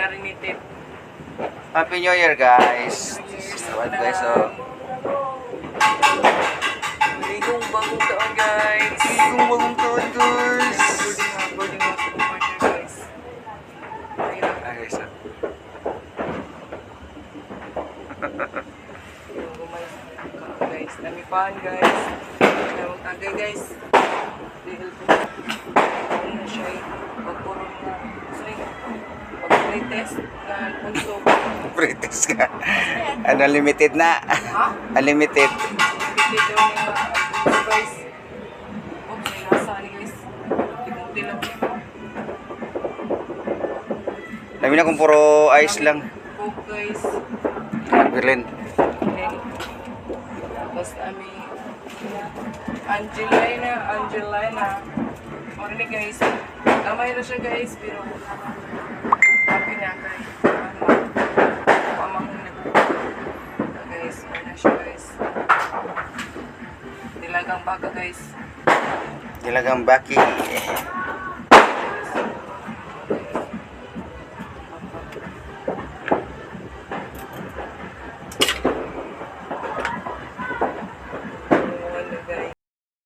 marinated. Happy New Year, guys. What, guys, oh. Ligong bagong taon, guys. Kung bagong taon, guys. Boarding na po partner, guys. Ayun. Ah, guys, oh. Yung gumays guys, namipahan guys. Dalawang tagay guys. Dahil po ano na siya eh. Pagpuron na. Pag-pretest na punso. Pretest ka. Unlimited na. Unlimited. Hindi daw niya punso guys. Oops, may nasa ni guys. Tikunti lang. Sabi na kung puro ice lang. Coke guys. Berlin. Tapos kami Angelina. Morning guys. Kamay na siya guys, pero happy na guys. Mamang na guys. Ano na siya guys. Dilagang baka guys. Dilagang baki.